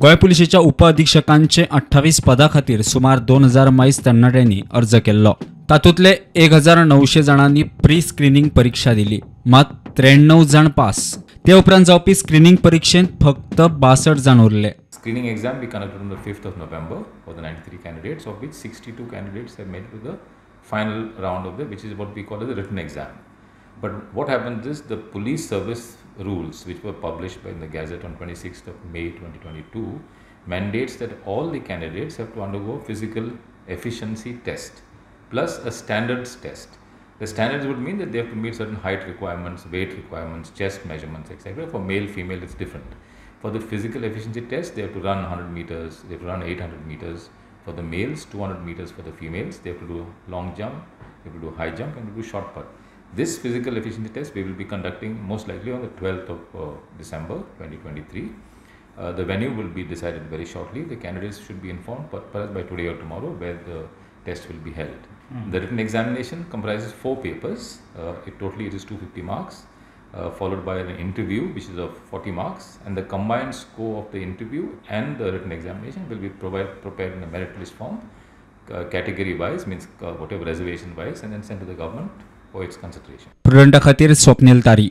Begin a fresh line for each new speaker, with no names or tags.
गोंय पुलिसेच्या उप अधीक्षकांचे 28 पदा खातीर सुमार 2000 मायज तरणाट्यांनी अर्ज केल्लो। तातूंतले 1900 जाणांनी प्री स्क्रीनिंग परीक्षा दिली, मात 93 जाण पास। ते उपरांत जावपी स्क्रीनिंग परीक्षेंत फक्त 62 जाण उरले।
Screening exam we conducted on the 5th of November for the 93 candidates, of which 62 candidates have made it to the final round of which is what we call as the written exam. But what happens is the police service rules, which were published by the Gazette on 26th of May 2022, mandates that all the candidates have to undergo physical efficiency test plus a standards test. The standards would mean that they have to meet certain height requirements, weight requirements, chest measurements, etc. For male, female, it's different. For the physical efficiency test, they have to run 100 meters, they have to run 800 meters. For the males, 200 meters for the females. They have to do long jump, they have to do high jump, and to do short put. This physical efficiency test we will be conducting most likely on the 12th of December 2023. The venue will be decided very shortly. The candidates should be informed perhaps by today or tomorrow where the test will be held. The written examination comprises 4 papers. Totally it is 250 marks. Followed by an interview which is of 40 marks, and the combined score of the interview and the written examination will be prepared in a merit list form, category wise, means whatever reservation wise, and then sent to the government for its consideration.
Prudent खातीर स्वप्नील तारी।